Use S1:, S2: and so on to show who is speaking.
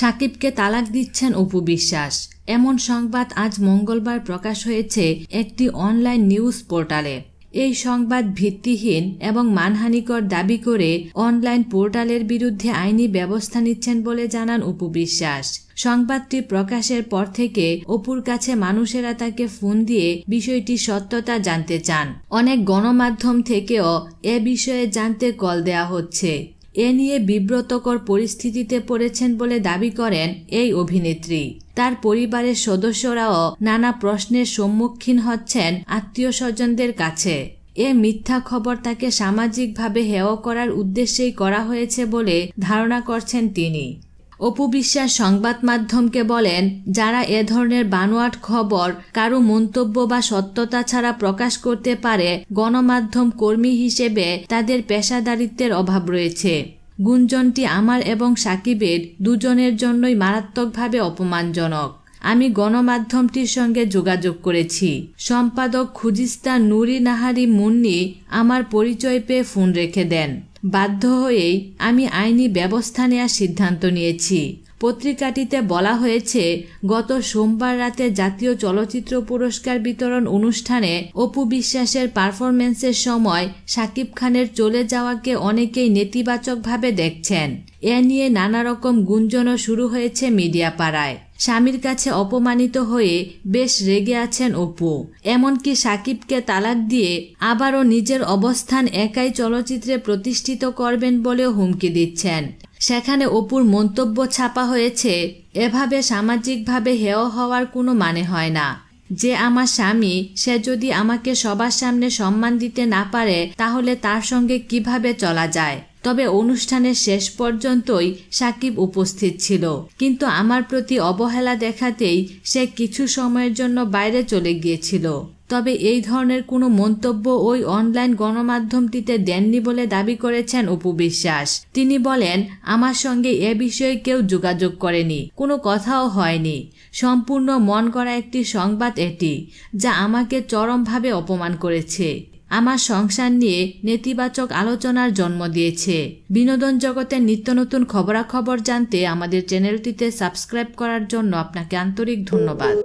S1: সাকিবকে তালাক দিচ্ছেন অপু বিশ্বাস। এমন সংবাদ আজ মঙ্গলবার প্রকাশ হয়েছে একটি অনলাইন নিউজ পোর্টালে। এই সংবাদ ভিত্তিহীন এবং মানহানিকর দাবি করে অনলাইন পোর্টালের বিরুদ্ধে আইনি ব্যবস্থা নিচ্ছেন বলে জানান অপু বিশ্বাস। সংবাদটি প্রকাশের পর থেকে অপুর কাছে মানুষেরা তাকে ফোন দিয়ে বিষয়টি সত্যতা জানতে চান। অনেক গণমাধ্যম থেকেও এ বিষয়ে জানতে কল দেয়া হচ্ছে। এ নিয়ে বিব্রতকর পরিস্থিতিতে পড়েছেন বলে দাবি করেন এই অভিনেত্রী। তার পরিবারের সদস্যরাও নানা প্রশ্নের সম্মুখীন হচ্ছেন আত্মীয় স্বজনদের কাছে। এ মিথ্যা খবর তাকে সামাজিকভাবে হেয় করার উদ্দেশ্যেই করা হয়েছে বলে ধারণা করছেন তিনি। অপু বিশ্বাস সংবাদ মাধ্যমকে বলেন, যারা এ ধরনের বানোয়াট খবর কারো মন্তব্য বা সত্যতা ছাড়া প্রকাশ করতে পারে, গণমাধ্যম কর্মী হিসেবে তাদের পেশাদারিত্বের অভাব রয়েছে। গুঞ্জনটি আমার এবং সাকিবের দুজনের জন্যই মারাত্মকভাবে অপমানজনক। আমি গণমাধ্যমটির সঙ্গে যোগাযোগ করেছি। সম্পাদক খুজিস্তা নুরি নাহারি মুন্নি আমার পরিচয় পেয়ে ফোন রেখে দেন। বাধ্য হয়েই আমি আইনি ব্যবস্থা নেওয়ার সিদ্ধান্ত নিয়েছি। পত্রিকাটিতে বলা হয়েছে, গত সোমবার রাতে জাতীয় চলচ্চিত্র পুরস্কার বিতরণ অনুষ্ঠানে অপু বিশ্বাসের পারফরম্যান্সের সময় শাকিব খানের চলে যাওয়াকে অনেকেই নেতিবাচকভাবে দেখছেন। এ নিয়ে নানা রকম গুঞ্জনও শুরু হয়েছে মিডিয়া পাড়ায়। স্বামীর কাছে অপমানিত হয়ে বেশ রেগে আছেন অপু। এমনকি সাকিবকে তালাক দিয়ে আবারও নিজের অবস্থান একাই চলচ্চিত্রে প্রতিষ্ঠিত করবেন বলেও হুমকি দিচ্ছেন। সেখানে অপুর মন্তব্য ছাপা হয়েছে, এভাবে সামাজিকভাবে হেয় হওয়ার কোনো মানে হয় না। যে আমার স্বামী, সে যদি আমাকে সবার সামনে সম্মান দিতে না পারে তাহলে তার সঙ্গে কিভাবে চলা যায়? তবে অনুষ্ঠানের শেষ পর্যন্তই সাকিব উপস্থিত ছিল, কিন্তু আমার প্রতি অবহেলা দেখাতেই সে কিছু সময়ের জন্য বাইরে চলে গিয়েছিল। তবে এই ধরনের কোনো মন্তব্য ওই অনলাইন গণমাধ্যমটিতে দেননি বলে দাবি করেছেন অপু বিশ্বাস। তিনি বলেন, আমার সঙ্গে এ বিষয়ে কেউ যোগাযোগ করেনি, কোনো কথাও হয়নি। সম্পূর্ণ মন করা একটি সংবাদ এটি, যা আমাকে চরমভাবে অপমান করেছে। আমার সংসার নিয়ে নেতিবাচক আলোচনার জন্ম দিয়েছে। বিনোদন জগতের নিত্য নতুন খবরাখবর জানতে আমাদের চ্যানেলটিতে সাবস্ক্রাইব করার জন্য আপনাকে আন্তরিক ধন্যবাদ।